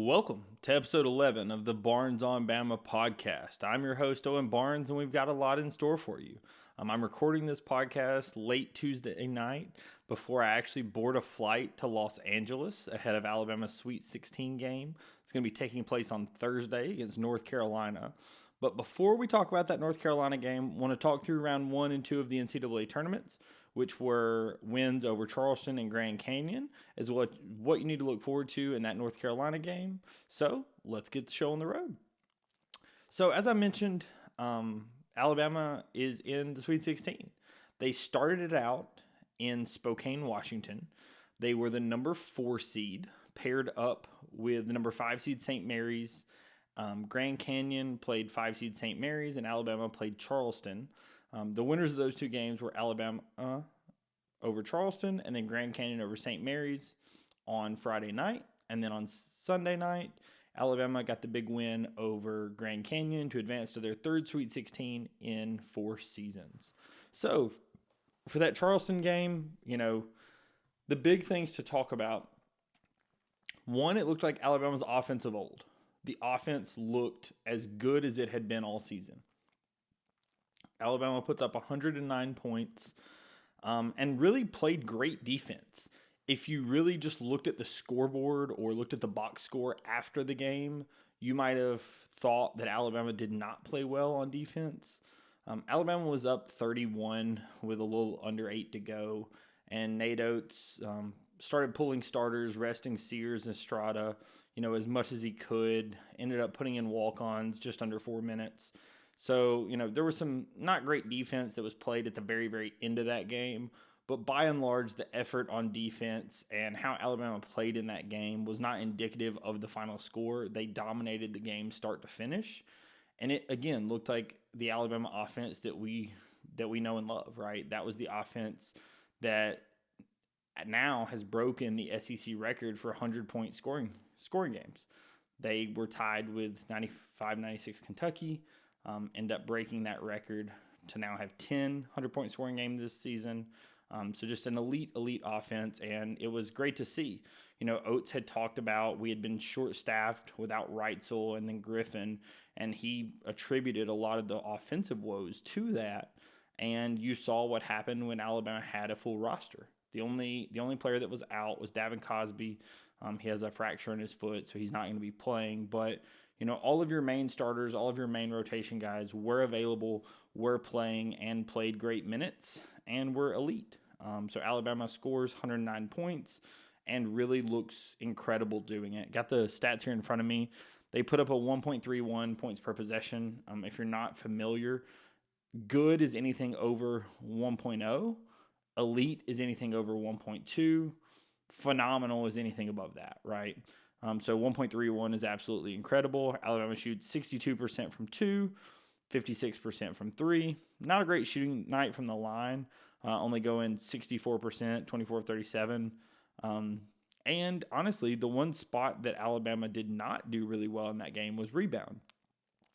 Welcome to episode 11 of the Barnes on Bama podcast. I'm your host, Owen Barnes, and we've got a lot in store for you. I'm recording this podcast late Tuesday night before I actually board a flight to Los Angeles ahead of Alabama's Sweet 16 game. It's going to be taking place on Thursday against North Carolina. But before we talk about that North Carolina game, I want to talk through round 1 and 2 of the NCAA tournaments, which were wins over Charleston and Grand Canyon, as well as what you need to look forward to in that North Carolina game. So let's get the show on the road. So as I mentioned, Alabama is in the Sweet 16. They started it out in Spokane, Washington. They were the number 4 seed, paired up with the number 5 seed St. Mary's. Grand Canyon played 5 seed St. Mary's, and Alabama played Charleston. The winners of those two games were Alabama over Charleston and then Grand Canyon over St. Mary's on Friday night. And then on Sunday night, Alabama got the big win over Grand Canyon to advance to their third Sweet 16 in 4 seasons. So for that Charleston game, the big things to talk about. One, it looked like Alabama's offense of old. The offense looked as good as it had been all season. Alabama puts up 109 points and really played great defense. If you really just looked at the scoreboard or looked at the box score after the game, you might have thought that Alabama did not play well on defense. Alabama was up 31 with a little under 8 to go, and Nate Oates started pulling starters, resting Sears and Estrada, as much as he could. Ended up putting in walk-ons just under 4 minutes. So, there was some not great defense that was played at the very, very end of that game. But by and large, the effort on defense and how Alabama played in that game was not indicative of the final score. They dominated the game start to finish. And it, again, looked like the Alabama offense that we know and love, right? That was the offense that now has broken the SEC record for 100-point scoring games. They were tied with 95-96 Kentucky, end up breaking that record to now have 10 100-point scoring games this season. So just an elite offense, and it was great to see. Oates had talked about we had been short-staffed without Reitzel and then Griffin, and he attributed a lot of the offensive woes to that. And you saw what happened when Alabama had a full roster. The only player that was out was Davin Cosby. He has a fracture in his foot, so he's not going to be playing. But, all of your main starters, all of your main rotation guys were available, were playing, and played great minutes, and were elite. So Alabama scores 109 points and really looks incredible doing it. Got the stats here in front of me. They put up a 1.31 points per possession. If you're not familiar, good is anything over 1.0. Elite is anything over 1.2. Phenomenal is anything above that, right? So 1.31 is absolutely incredible. Alabama shoots 62% from 2, 56% from 3. Not a great shooting night from the line. Only going 64%, 24-37. And honestly, the one spot that Alabama did not do really well in that game was rebound.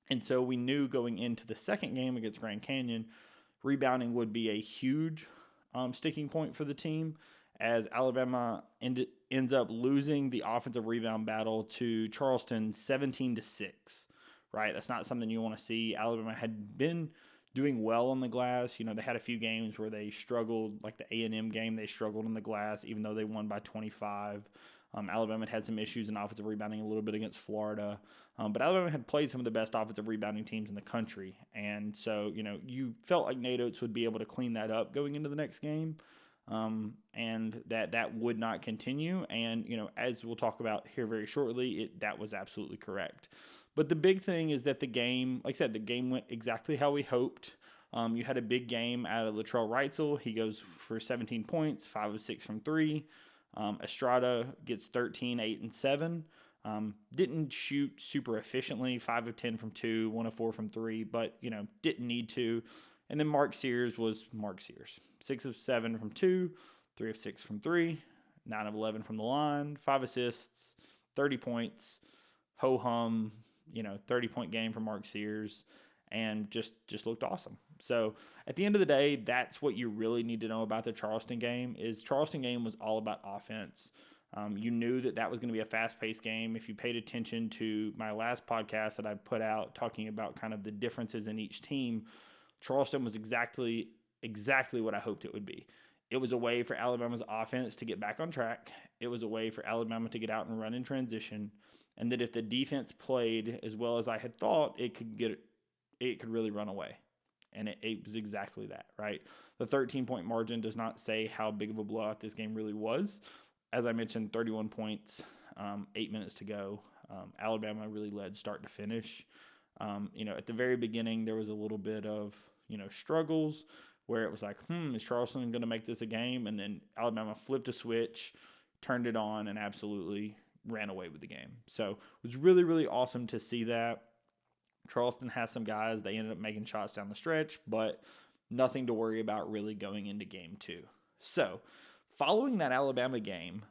And so we knew going into the second game against Grand Canyon, rebounding would be a huge sticking point for the team, as Alabama ends up losing the offensive rebound battle to Charleston 17-6, right? That's not something you want to see. Alabama had been doing well on the glass. They had a few games where they struggled, like the A&M game, they struggled on the glass, even though they won by 25. Alabama had some issues in offensive rebounding a little bit against Florida. But Alabama had played some of the best offensive rebounding teams in the country. And so, you felt like Nate Oates would be able to clean that up going into the next game. And that would not continue. And, as we'll talk about here very shortly, that was absolutely correct. But the big thing is that the game, like I said, the game went exactly how we hoped. You had a big game out of Latrell Reitzel. He goes for 17 points, 5 of 6 from 3. Estrada gets 13, 8, and 7. Didn't shoot super efficiently, 5 of 10 from 2, 1 of 4 from 3, but, didn't need to. And then Mark Sears was Mark Sears. 6 of 7 from 2, 3 of 6 from 3, 9 of 11 from the line, 5 assists, 30 points, ho-hum, 30-point game for Mark Sears, and just looked awesome. So at the end of the day, that's what you really need to know about the Charleston game. Charleston game was all about offense. You knew that was going to be a fast-paced game. If you paid attention to my last podcast that I put out talking about kind of the differences in each team, Charleston was exactly what I hoped it would be. It was a way for Alabama's offense to get back on track. It was a way for Alabama to get out and run in transition, and that if the defense played as well as I had thought, it could really run away. And it was exactly that, right? The 13-point margin does not say how big of a blowout this game really was. As I mentioned, 31 points, 8 minutes to go. Alabama really led start to finish. At the very beginning, there was a little bit of, struggles where it was like, is Charleston going to make this a game? And then Alabama flipped a switch, turned it on, and absolutely ran away with the game. So it was really, really awesome to see that. Charleston has some guys. They ended up making shots down the stretch, but nothing to worry about really going into game 2. So following that Alabama game,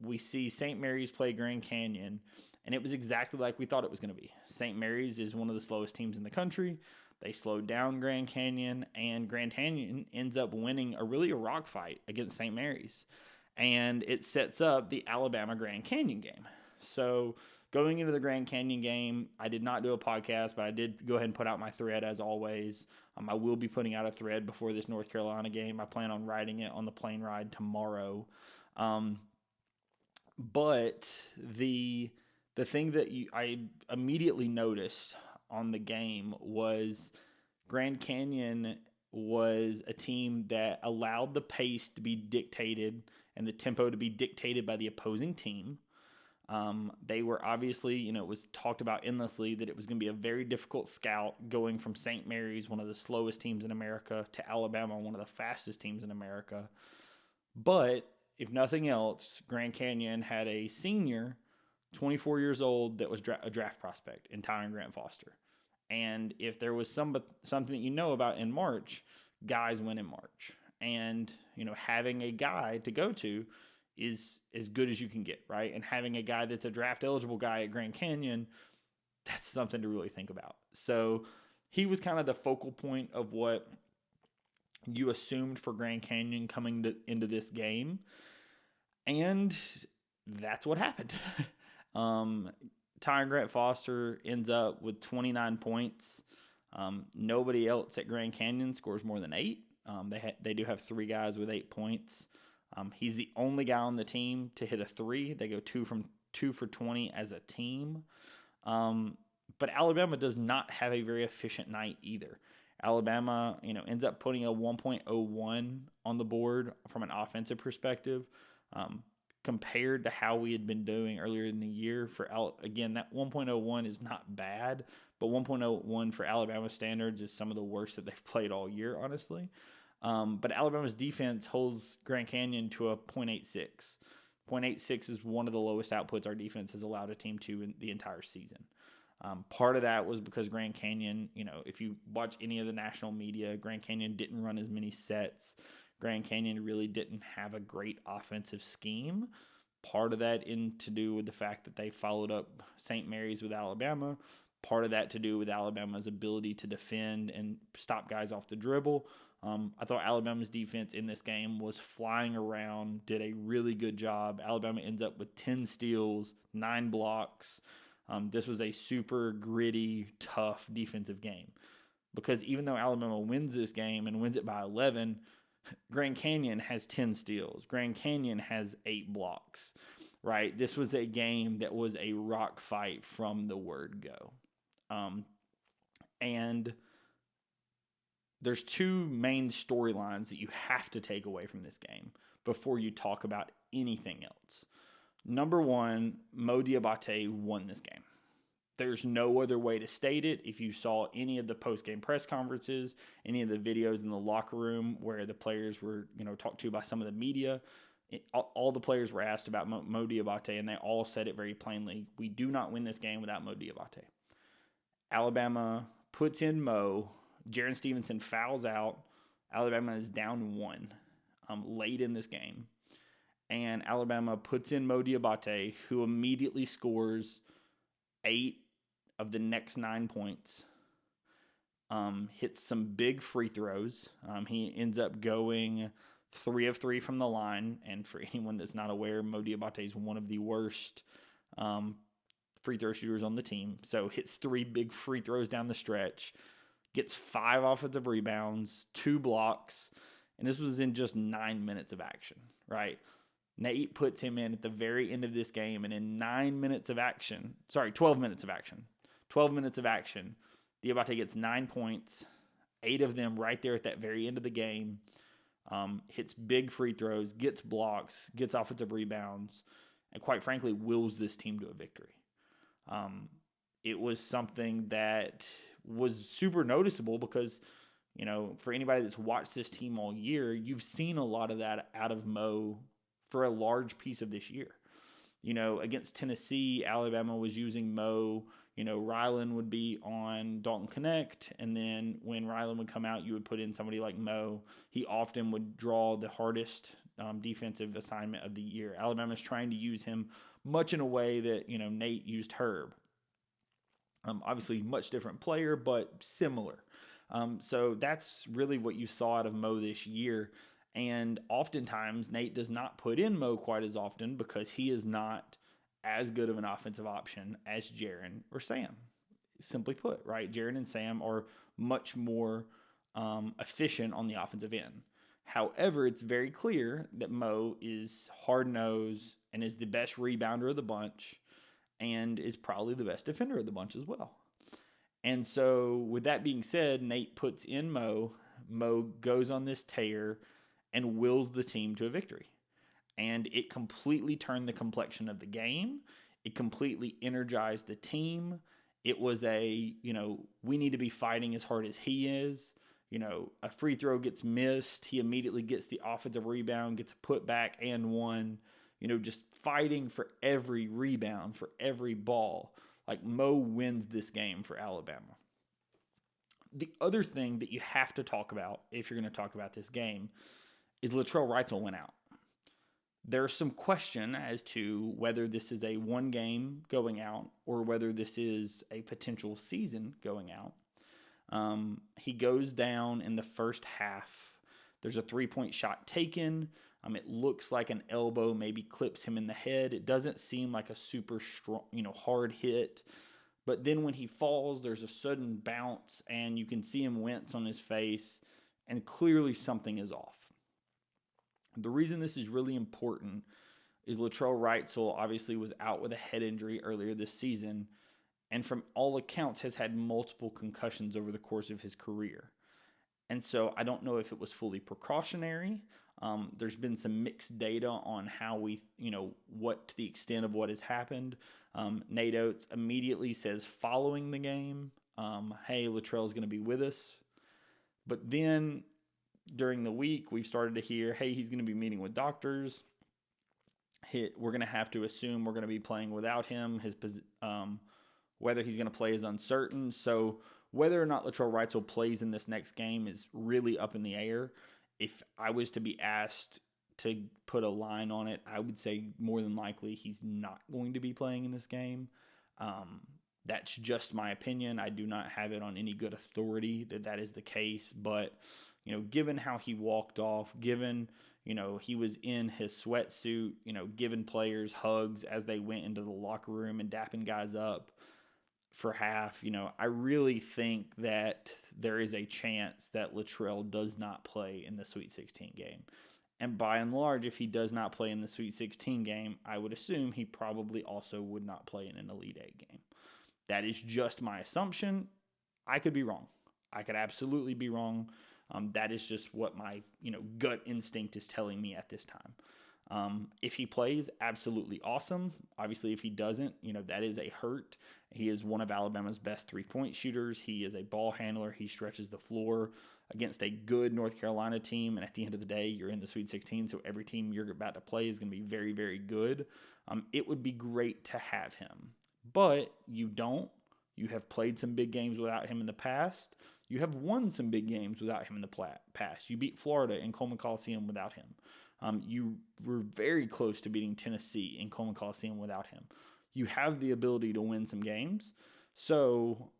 we see St. Mary's play Grand Canyon, and it was exactly like we thought it was going to be. St. Mary's is one of the slowest teams in the country. They slowed down Grand Canyon, and Grand Canyon ends up winning a rock fight against St. Mary's. And it sets up the Alabama Grand Canyon game. So going into the Grand Canyon game, I did not do a podcast, but I did go ahead and put out my thread as always. I will be putting out a thread before this North Carolina game. I plan on writing it on the plane ride tomorrow. But the thing that I immediately noticed on the game was Grand Canyon was a team that allowed the pace to be dictated and the tempo to be dictated by the opposing team. They were obviously, it was talked about endlessly that it was going to be a very difficult scout going from St. Mary's, one of the slowest teams in America, to Alabama, one of the fastest teams in America. But if nothing else, Grand Canyon had a senior, 24 years old, that was a draft prospect in Tyron Grant Foster. And if there was something that about in March, guys win in March. And, having a guy to go to is as good as you can get, right? And having a guy that's a draft-eligible guy at Grand Canyon, that's something to really think about. So he was kind of the focal point of what you assumed for Grand Canyon coming into this game. And that's what happened. Tyron Grant Foster ends up with 29 points. Nobody else at Grand Canyon scores more than 8. They do have 3 guys with 8 points. He's the only guy on the team to hit a 3. They go 2 for 20 as a team. But Alabama does not have a very efficient night either. Alabama, ends up putting a 1.01 on the board from an offensive perspective. Compared to how we had been doing earlier in the year, again, that 1.01 is not bad, but 1.01 for Alabama standards is some of the worst that they've played all year, honestly. But Alabama's defense holds Grand Canyon to a 0.86. 0.86 is one of the lowest outputs our defense has allowed a team to in the entire season. Part of that was because Grand Canyon, if you watch any of the national media, Grand Canyon didn't run as many sets. Grand Canyon really didn't have a great offensive scheme. Part of that to do with the fact that they followed up St. Mary's with Alabama. Part of that to do with Alabama's ability to defend and stop guys off the dribble. I thought Alabama's defense in this game was flying around, did a really good job. Alabama ends up with 10 steals, 9 blocks. This was a super gritty, tough defensive game. Because even though Alabama wins this game and wins it by 11, Grand Canyon has 10 steals. Grand Canyon has 8 blocks, right? This was a game that was a rock fight from the word go. And there's 2 main storylines that you have to take away from this game before you talk about anything else. Number 1, Mo Diabate won this game. There's no other way to state it. If you saw any of the post-game press conferences, any of the videos in the locker room where the players were, talked to by some of the media, all the players were asked about Mo Diabate, and they all said it very plainly. We do not win this game without Mo Diabate. Alabama puts in Mo. Jaron Stevenson fouls out. Alabama is down 1 late in this game. And Alabama puts in Mo Diabate, who immediately scores 8 of the next 9 points, hits some big free throws. He ends up going 3 of 3 from the line. And for anyone that's not aware, Mo Diabate is one of the worst free throw shooters on the team. So hits 3 big free throws down the stretch, gets 5 offensive rebounds, 2 blocks, and this was in just 9 minutes of action, right? Nate puts him in at the very end of this game, and in 12 minutes of action, 12 minutes of action, Diabate gets 9 points, 8 of them right there at that very end of the game, hits big free throws, gets blocks, gets offensive rebounds, and quite frankly, wills this team to a victory. It was something that was super noticeable because, for anybody that's watched this team all year, you've seen a lot of that out of Mo for a large piece of this year. Against Tennessee, Alabama was using Mo. Rylan would be on Dalton Connect, and then when Rylan would come out, you would put in somebody like Mo. He often would draw the hardest defensive assignment of the year. Alabama's trying to use him much in a way that, Nate used Herb. Obviously, much different player, but similar. So that's really what you saw out of Mo this year. And oftentimes, Nate does not put in Mo quite as often because he is not as good of an offensive option as Jaren or Sam. Simply put, right? Jaren and Sam are much more efficient on the offensive end. However, it's very clear that Mo is hard-nosed and is the best rebounder of the bunch and is probably the best defender of the bunch as well. And so with that being said, Nate puts in Mo. Mo goes on this tear and wills the team to a victory. And it completely turned the complexion of the game. It completely energized the team. It was we need to be fighting as hard as he is. A free throw gets missed. He immediately gets the offensive rebound, gets a putback and one. Just fighting for every rebound, for every ball. Like Mo wins this game for Alabama. The other thing that you have to talk about, if you're going to talk about this game, is Latrell Wrightsell went out. There's some question as to whether this is a one game going out or whether this is a potential season going out. He goes down in the first half. There's a 3-point shot taken. It looks like an elbow maybe clips him in the head. It doesn't seem like a super strong, hard hit. But then when he falls, there's a sudden bounce, and you can see him wince on his face, and clearly something is off. The reason this is really important is Latrell Wrightsell obviously was out with a head injury earlier this season, and from all accounts has had multiple concussions over the course of his career. And so I don't know if it was fully precautionary. There's been some mixed data on how what to the extent of what has happened. Nate Oates immediately says following the game, hey, Latrell's going to be with us. But then during the week, we've started to hear, hey, he's going to be meeting with doctors. We're going to have to assume we're going to be playing without him. Whether he's going to play is uncertain. So whether or not Latrell Wrightsell plays in this next game is really up in the air. If I was to be asked to put a line on it, I would say more than likely he's not going to be playing in this game. That's just my opinion. I do not have it on any good authority that is the case. But, given how he walked off, given, he was in his sweatsuit, giving players hugs as they went into the locker room and dapping guys up for half, I really think that there is a chance that Latrell does not play in the Sweet 16 game. And by and large, if he does not play in the Sweet 16 game, I would assume he probably also would not play in an Elite Eight game. That is just my assumption. I could be wrong. I could absolutely be wrong. That is just what my gut instinct is telling me at this time. If he plays, absolutely awesome. Obviously, if he doesn't, that is a hurt. He is one of Alabama's best three-point shooters. He is a ball handler. He stretches the floor against a good North Carolina team. And at the end of the day, you're in the Sweet 16, so every team you're about to play is going to be very, very good. It would be great to have him. But you don't. You have played some big games without him in the past. You have won some big games without him in the past. You beat Florida in Coleman Coliseum without him. You were very close to beating Tennessee in Coleman Coliseum without him. You have the ability to win some games. So,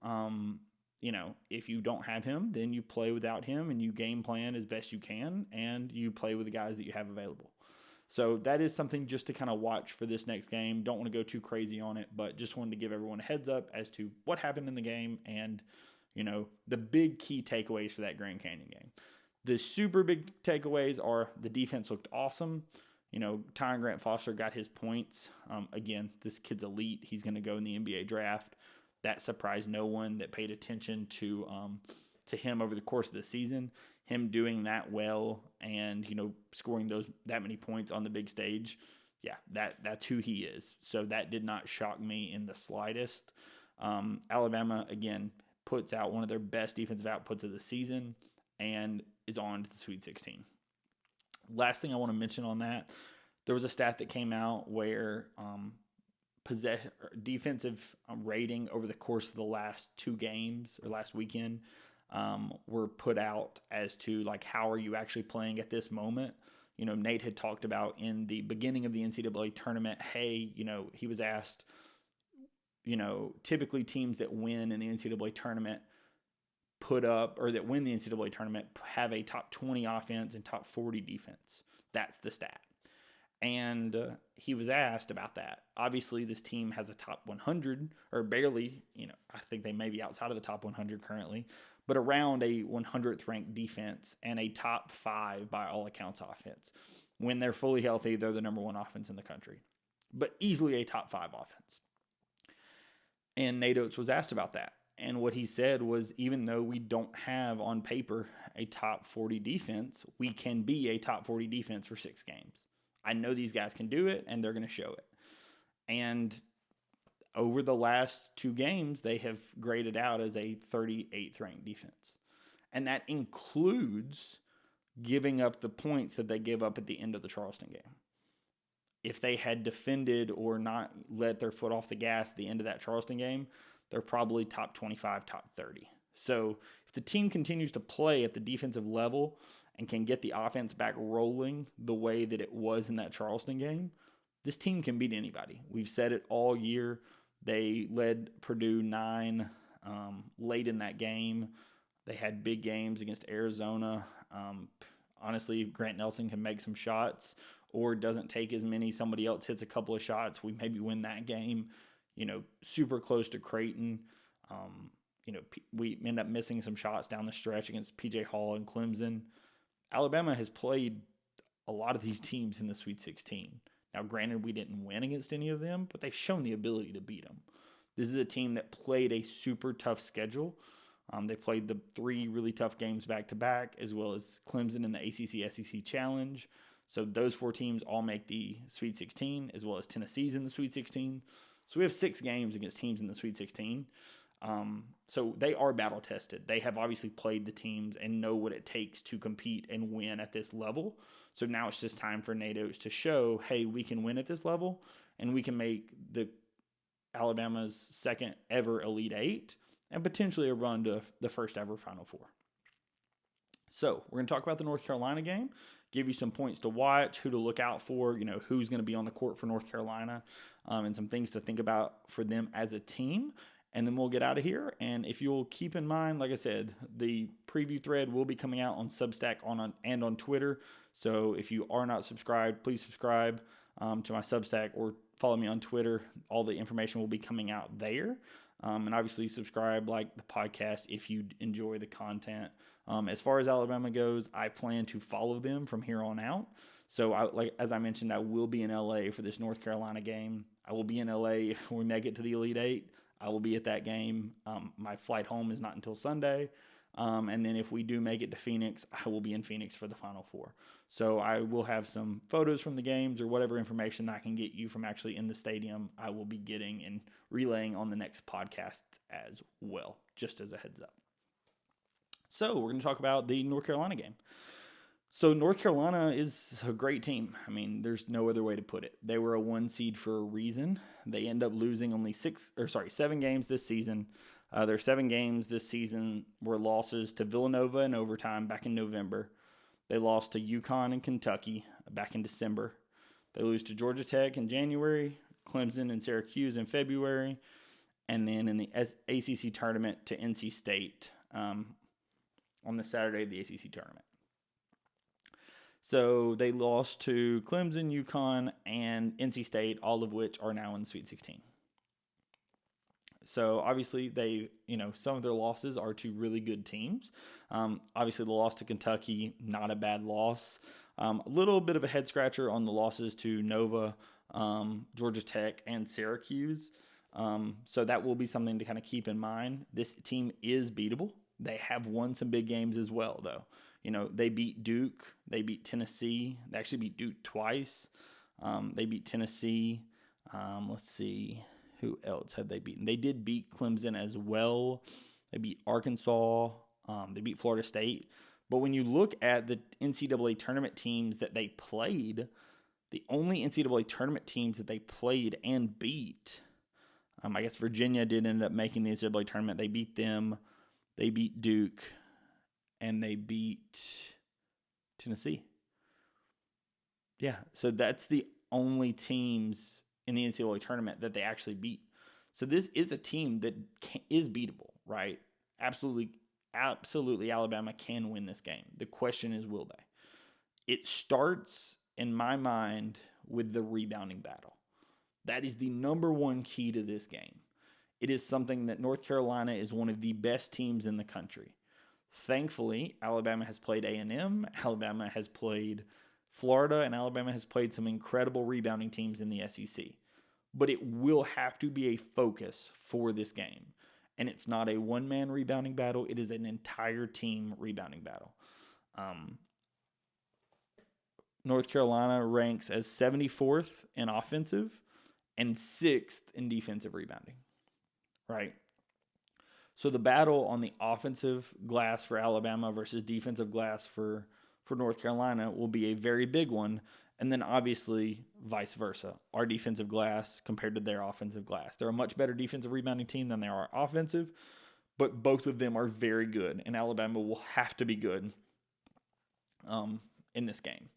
if you don't have him, then you play without him and you game plan as best you can and you play with the guys that you have available. So that is something just to kind of watch for this next game. Don't want to go too crazy on it, but just wanted to give everyone a heads up as to what happened in the game and, the big key takeaways for that Grand Canyon game. The super big takeaways are the defense looked awesome. Tyron Grant Foster got his points. Again, this kid's elite. He's going to go in the NBA draft. That surprised no one that paid attention to him over the course of the season. Him doing that well and scoring that many points on the big stage, yeah, that's who he is. So that did not shock me in the slightest. Alabama again puts out one of their best defensive outputs of the season and is on to the Sweet 16. Last thing I want to mention on that, there was a stat that came out where defensive rating over the course of the last two games or last weekend were put out as to how are you actually playing at this moment. Nate had talked about in the beginning of the NCAA tournament, hey, he was asked, typically teams that win in the NCAA tournament that win the NCAA tournament have a top 20 offense and top 40 defense. That's the stat. And he was asked about that. Obviously, this team has a top 100, or barely, I think they may be outside of the top 100 currently, but around a 100th ranked defense and a top 5 by all accounts offense. When they're fully healthy, they're the number 1 offense in the country, but easily a top 5 offense. And Nate Oates was asked about that. And what he said was, even though we don't have on paper a top 40 defense, we can be a top 40 defense for 6 games. I know these guys can do it, and they're going to show it. And over the last 2 games, they have graded out as a 38th ranked defense. And that includes giving up the points that they gave up at the end of the Charleston game. If they had defended or not let their foot off the gas at the end of that Charleston game, they're probably top 25, top 30. So if the team continues to play at the defensive level and can get the offense back rolling the way that it was in that Charleston game, this team can beat anybody. We've said it all year. They led Purdue 9 late in that game. They had big games against Arizona. Honestly, if Grant Nelson can make some shots or doesn't take as many, somebody else hits a couple of shots, we maybe win that game. Super close to Creighton. We end up missing some shots down the stretch against P.J. Hall and Clemson. Alabama has played a lot of these teams in the Sweet 16. Now, granted, we didn't win against any of them, but they've shown the ability to beat them. This is a team that played a super tough schedule. They played the 3 really tough games back-to-back, as well as Clemson in the ACC-SEC Challenge. So those 4 teams all make the Sweet 16, as well as Tennessee's in the Sweet 16. So we have 6 games against teams in the Sweet 16. So they are battle-tested. They have obviously played the teams and know what it takes to compete and win at this level. So now it's just time for Nate Oates to show, hey, we can win at this level, and we can make the Alabama's second ever Elite 8 and potentially a run to the first ever Final Four. So we're going to talk about the North Carolina game, give you some points to watch, who to look out for, who's going to be on the court for North Carolina, and some things to think about for them as a team. And then we'll get out of here. And if you'll keep in mind, like I said, the preview thread will be coming out on Substack and on Twitter. So if you are not subscribed, please subscribe to my Substack or follow me on Twitter. All the information will be coming out there. And obviously subscribe, like the podcast, if you enjoy the content. As far as Alabama goes, I plan to follow them from here on out. So, as I mentioned, I will be in LA for this North Carolina game. I will be in LA if we make it to the Elite 8. I will be at that game. My flight home is not until Sunday. And then if we do make it to Phoenix, I will be in Phoenix for the Final Four. So I will have some photos from the games or whatever information I can get you from actually in the stadium. I will be getting and relaying on the next podcast as well, just as a heads up. So we're going to talk about the North Carolina game. So North Carolina is a great team. I mean, there's no other way to put it. They were a 1 seed for a reason. They end up losing only 7 games this season. Their 7 games this season were losses to Villanova in overtime back in November. They lost to UConn and Kentucky back in December. They lose to Georgia Tech in January, Clemson and Syracuse in February, and then in the ACC tournament to NC State on the Saturday of the ACC tournament. So they lost to Clemson, UConn, and NC State, all of which are now in the Sweet 16. So obviously some of their losses are to really good teams. Obviously the loss to Kentucky, not a bad loss. A little bit of a head scratcher on the losses to Nova, Georgia Tech, and Syracuse. So that will be something to kind of keep in mind. This team is beatable. They have won some big games as well, though. They beat Duke. They beat Tennessee. They actually beat Duke twice. They beat Tennessee. Let's see. Who else have they beaten? They did beat Clemson as well. They beat Arkansas. They beat Florida State. But when you look at the NCAA tournament teams that they played, the only NCAA tournament teams that they played and beat, I guess Virginia did end up making the NCAA tournament. They beat them. They beat Duke. And they beat Tennessee. Yeah, so that's the only teams in the NCAA tournament that they actually beat. So this is a team that is beatable, right? Absolutely, Alabama can win this game. The question is, will they? It starts, in my mind, with the rebounding battle. That is the number one key to this game. It is something that North Carolina is one of the best teams in the country. Thankfully, Alabama has played A&M, Alabama has played Florida, and Alabama has played some incredible rebounding teams in the SEC. But it will have to be a focus for this game. And it's not a one-man rebounding battle. It is an entire team rebounding battle. North Carolina ranks as 74th in offensive and 6th in defensive rebounding, right? So the battle on the offensive glass for Alabama versus defensive glass for North Carolina will be a very big one. And then obviously vice versa. Our defensive glass compared to their offensive glass. They're a much better defensive rebounding team than they are offensive, but both of them are very good. And Alabama will have to be good in this game.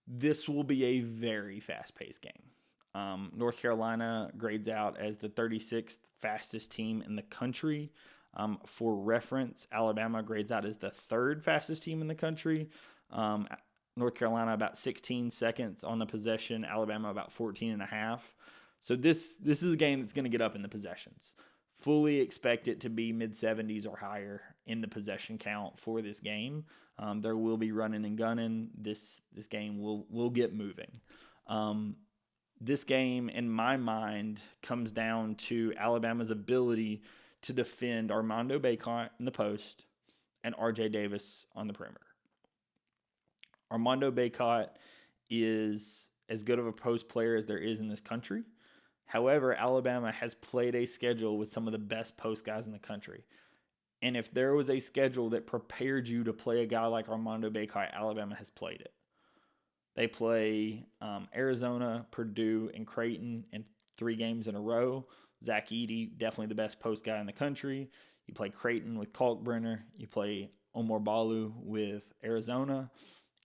This will be a very fast-paced game. North Carolina grades out as the 36th fastest team in the country. For reference, Alabama grades out as the 3rd fastest team in the country. North Carolina about 16 seconds on the possession. Alabama about 14 and a half. So this is a game that's going to get up in the possessions. Fully expect it to be mid-70s or higher in the possession count for this game. There will be running and gunning. This game will get moving. This game, in my mind, comes down to Alabama's ability to defend Armando Bacot in the post and R.J. Davis on the perimeter. Armando Bacot is as good of a post player as there is in this country. However, Alabama has played a schedule with some of the best post guys in the country. And if there was a schedule that prepared you to play a guy like Armando Bacot, Alabama has played it. They play Arizona, Purdue, and Creighton in 3 games in a row. Zach Edey, definitely the best post guy in the country. You play Creighton with Kalkbrenner. You play Omar Balu with Arizona.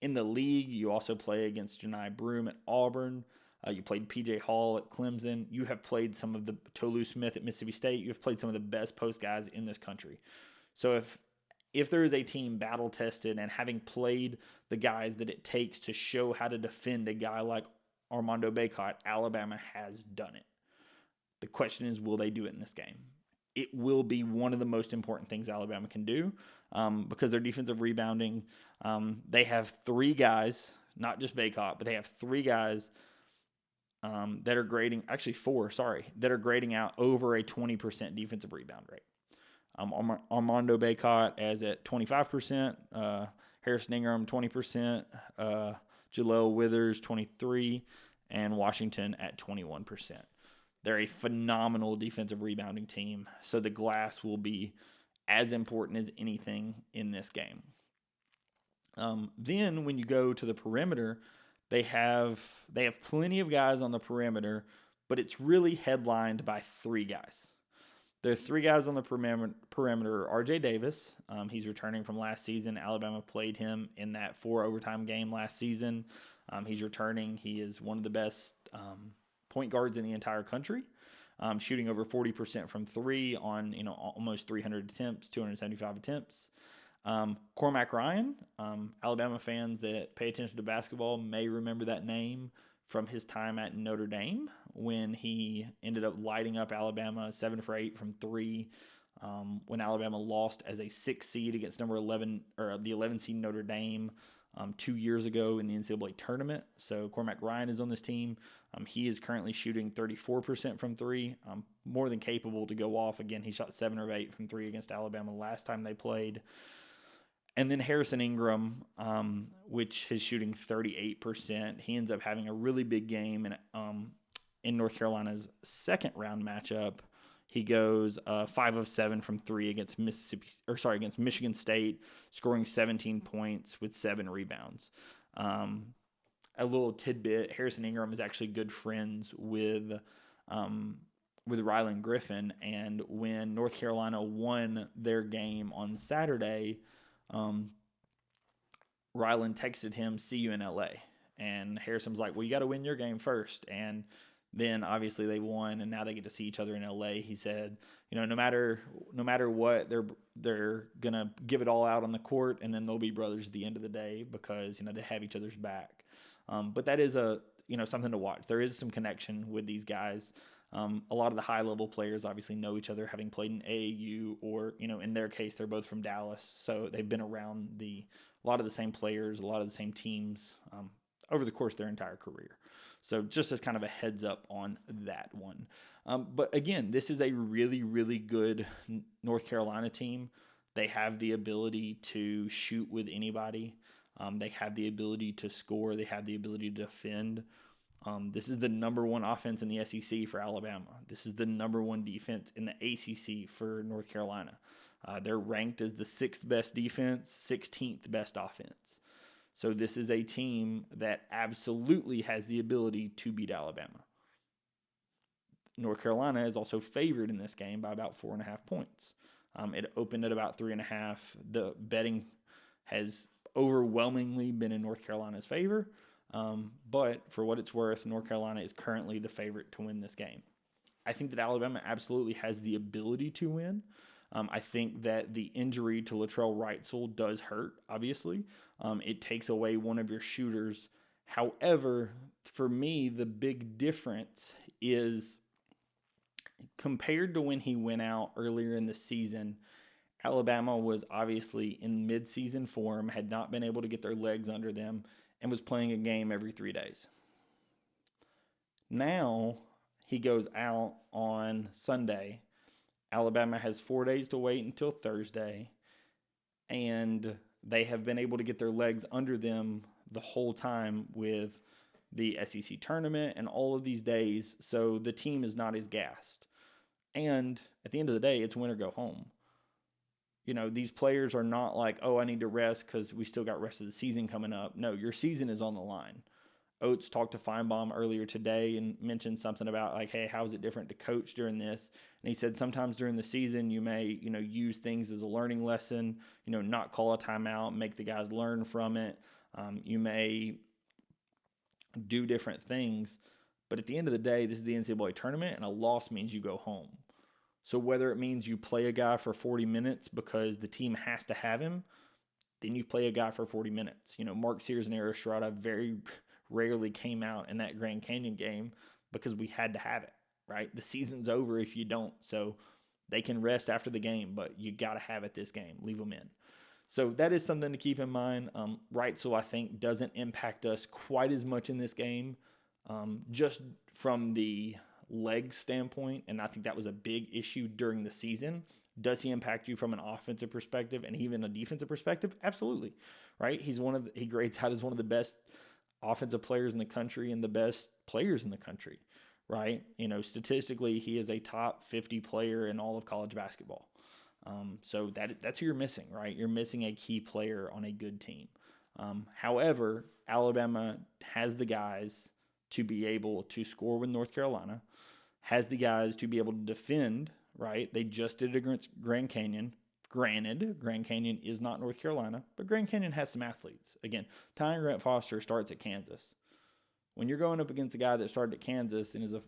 In the league, you also play against Janai Broome at Auburn. You played P.J. Hall at Clemson. You have played some of the Tolu Smith at Mississippi State. You have played some of the best post guys in this country. So if there is a team battle-tested and having played the guys that it takes to show how to defend a guy like Armando Bacot, Alabama has done it. The question is, will they do it in this game? It will be one of the most important things Alabama can do because their defensive rebounding, they have 3 guys, not just Bacot, but they have 3 guys that are grading, actually 4, that are grading out over a 20% defensive rebound rate. Armando Bacot as at 25%, Harrison Ingram 20%, Jaleel Withers 23%, and Washington at 21%. They're a phenomenal defensive rebounding team, so the glass will be as important as anything in this game. Then when you go to the perimeter, they have plenty of guys on the perimeter, but it's really headlined by 3 guys. There are 3 guys on the perimeter. R.J. Davis, he's returning from last season. Alabama played him in that 4 overtime game last season. He's returning. He is one of the best point guards in the entire country. shooting over 40% from three on almost 300 attempts, 275 attempts. Cormac Ryan, Alabama fans that pay attention to basketball may remember that name from his time at Notre Dame when he ended up lighting up Alabama 7 for 8 from three. When Alabama lost as a 6 seed against number 11 or the 11 seed Notre Dame 2 years ago in the NCAA tournament. So Cormac Ryan is on this team. He is currently shooting 34% from three, more than capable to go off. Again, he shot 7 of 8 from three against Alabama last time they played. And then Harrison Ingram, which is shooting 38%. He ends up having a really big game in North Carolina's second round matchup. He goes 5 of 7 from three against Michigan State, scoring 17 points with 7 rebounds. A little tidbit: Harrison Ingram is actually good friends with Rylan Griffin, and when North Carolina won their game on Saturday, Rylan texted him, "See you in LA." And Harrison was like, "Well, you got to win your game first." And then obviously they won, and now they get to see each other in LA. He said, no matter what, they're gonna give it all out on the court, and then they'll be brothers at the end of the day because they have each other's back. But that is something to watch. There is some connection with these guys. A lot of the high level players obviously know each other, having played in AAU, or in their case they're both from Dallas, so they've been around a lot of the same players, a lot of the same teams over the course of their entire career. So just as kind of a heads up on that one. But again, this is a really, really good North Carolina team. They have the ability to shoot with anybody. They have the ability to score. They have the ability to defend. This is the number one offense in the SEC for Alabama. This is the number one defense in the ACC for North Carolina. They're ranked as the 6th best defense, 16th best offense. So this is a team that absolutely has the ability to beat Alabama. North Carolina is also favored in this game by about 4.5 points. It opened at about 3.5. The betting has overwhelmingly been in North Carolina's favor. But for what it's worth, North Carolina is currently the favorite to win this game. I think that Alabama absolutely has the ability to win. I think that the injury to Latrell Wrightsell does hurt, obviously. It takes away one of your shooters. However, for me, the big difference is compared to when he went out earlier in the season, Alabama was obviously in mid-season form, had not been able to get their legs under them, and was playing a game every 3 days. Now he goes out on Sunday. Alabama has 4 days to wait until Thursday, and they have been able to get their legs under them the whole time with the SEC tournament and all of these days, so the team is not as gassed. And at the end of the day, it's win or go home. These players are not like, I need to rest because we still got rest of the season coming up. No, your season is on the line. Oates talked to Feinbaum earlier today and mentioned something about like, hey, how is it different to coach during this? And he said sometimes during the season you may, use things as a learning lesson, not call a timeout, make the guys learn from it. You may do different things. But at the end of the day, this is the NCAA tournament, and a loss means you go home. So whether it means you play a guy for 40 minutes because the team has to have him, then you play a guy for 40 minutes. Mark Sears and Eric Estrada very rarely came out in that Grand Canyon game because we had to have it, right? The season's over if you don't. So they can rest after the game, but you got to have it this game. Leave them in. So that is something to keep in mind. Wrightsell, I think, doesn't impact us quite as much in this game, just from the leg standpoint, and I think that was a big issue during the season. Does he impact you from an offensive perspective and even a defensive perspective? Absolutely, right? He grades out as one of the best offensive players in the country and the best players in the country, right? Statistically, he is a top 50 player in all of college basketball. So that's who you're missing, right? You're missing a key player on a good team. However, Alabama has the guys to be able to score with North Carolina, has the guys to be able to defend, right? They just did it against Grand Canyon. Granted, Grand Canyon is not North Carolina, but Grand Canyon has some athletes. Again, Ty Grant Foster starts at Kansas. When you're going up against a guy that started at Kansas and is a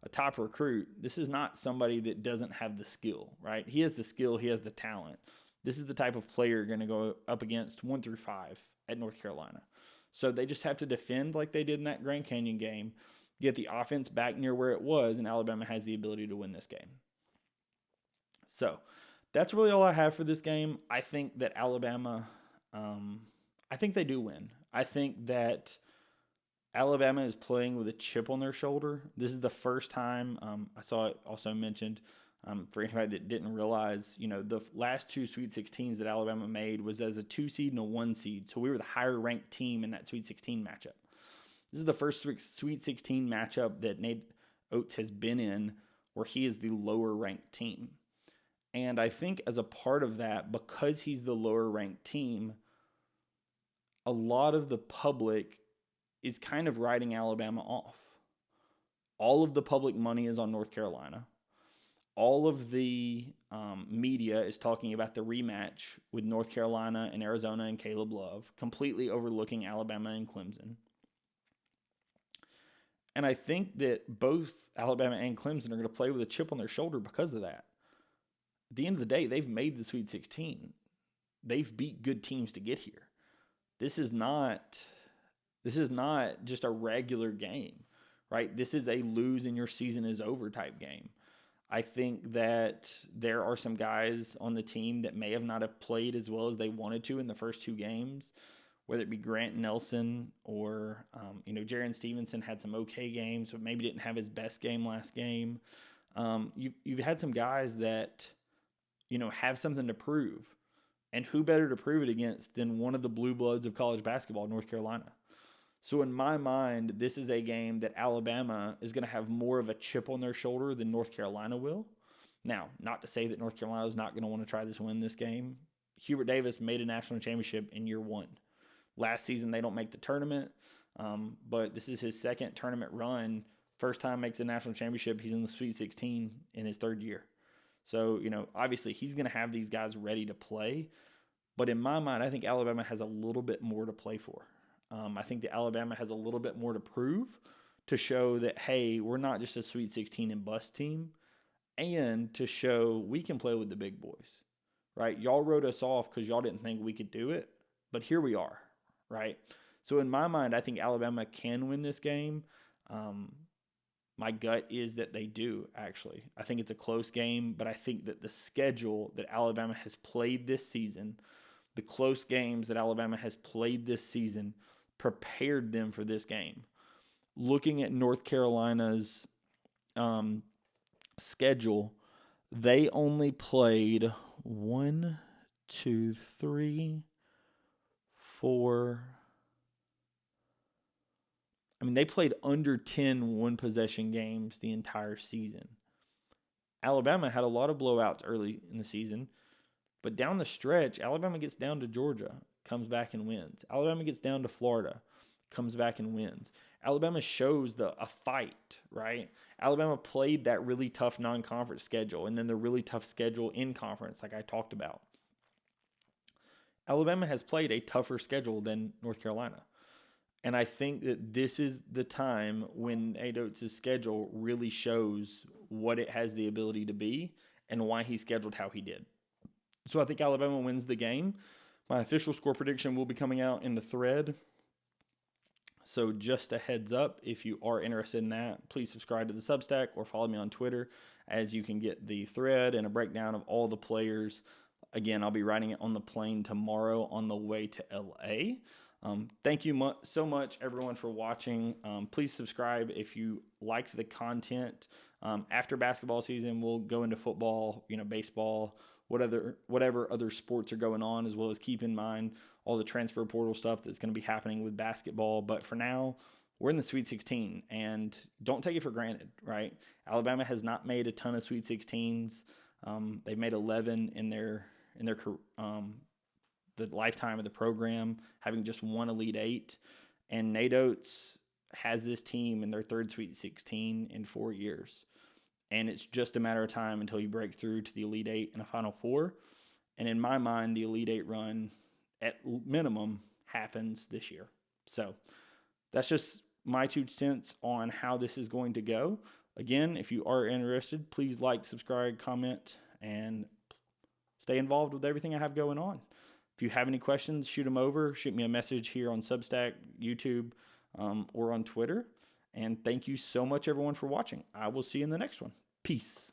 a top recruit, this is not somebody that doesn't have the skill, right? He has the skill, he has the talent. This is the type of player you're going to go up against 1 through 5 at North Carolina. So they just have to defend like they did in that Grand Canyon game, get the offense back near where it was, and Alabama has the ability to win this game. So that's really all I have for this game. I think that Alabama, I think they do win. I think that Alabama is playing with a chip on their shoulder. This is the first time, I saw it also mentioned, for anybody that didn't realize, the last 2 Sweet 16s that Alabama made was as a 2 seed and a 1 seed. So we were the higher ranked team in that Sweet 16 matchup. This is the first Sweet 16 matchup that Nate Oates has been in where he is the lower ranked team. And I think as a part of that, because he's the lower ranked team, a lot of the public is kind of writing Alabama off. All of the public money is on North Carolina. All of the media is talking about the rematch with North Carolina and Arizona and Caleb Love, completely overlooking Alabama and Clemson. And I think that both Alabama and Clemson are going to play with a chip on their shoulder because of that. At the end of the day, they've made the Sweet 16. They've beat good teams to get here. This is not just a regular game, right? This is a lose and your season is over type game. I think that there are some guys on the team that may have not have played as well as they wanted to in the first 2 games, whether it be Grant Nelson or, Jaron Stevenson had some okay games, but maybe didn't have his best game last game. You've had some guys that, have something to prove. And who better to prove it against than one of the blue bloods of college basketball, North Carolina? So in my mind, this is a game that Alabama is going to have more of a chip on their shoulder than North Carolina will. Now, not to say that North Carolina is not going to want to try to win this game. Hubert Davis made a national championship in year 1. Last season, they don't make the tournament, but this is his second tournament run. First time makes a national championship. He's in the Sweet 16 in his 3rd year. So, obviously he's going to have these guys ready to play. But in my mind, I think Alabama has a little bit more to play for. I think that Alabama has a little bit more to prove to show that, hey, we're not just a Sweet 16 and bust team, and to show we can play with the big boys, right? Y'all wrote us off because y'all didn't think we could do it, but here we are, right? So in my mind, I think Alabama can win this game. My gut is that they do, actually. I think it's a close game, but I think that the schedule that Alabama has played this season, the close games that Alabama has played this season, prepared them for this game. Looking at North Carolina's schedule, they only played 1, 2, 3, 4. They played under 10 one-possession games the entire season. Alabama had a lot of blowouts early in the season, but down the stretch, Alabama gets down to Georgia, comes back and wins. Alabama gets down to Florida, comes back and wins. Alabama shows a fight, right? Alabama played that really tough non-conference schedule and then the really tough schedule in conference like I talked about. Alabama has played a tougher schedule than North Carolina. And I think that this is the time when Nate Oates' schedule really shows what it has the ability to be and why he scheduled how he did. So I think Alabama wins the game. My official score prediction will be coming out in the thread. So just a heads up, if you are interested in that, please subscribe to the Substack or follow me on Twitter as you can get the thread and a breakdown of all the players. Again, I'll be writing it on the plane tomorrow on the way to LA. Thank you so much, everyone, for watching. Please subscribe if you like the content. After basketball season, we'll go into football, baseball, whatever other sports are going on, as well as keep in mind all the transfer portal stuff that's going to be happening with basketball. But for now, we're in the Sweet 16, and don't take it for granted, right? Alabama has not made a ton of Sweet 16s. They've made 11 in their the lifetime of the program, having just one Elite Eight. And Nate Oates has this team in their 3rd Sweet 16 in 4 years. And it's just a matter of time until you break through to the Elite Eight and a Final Four. And in my mind, the Elite Eight run, at minimum, happens this year. So that's just my 2 cents on how this is going to go. Again, if you are interested, please like, subscribe, comment, and stay involved with everything I have going on. If you have any questions, shoot them over. Shoot me a message here on Substack, YouTube, or on Twitter. And thank you so much, everyone, for watching. I will see you in the next one. Peace.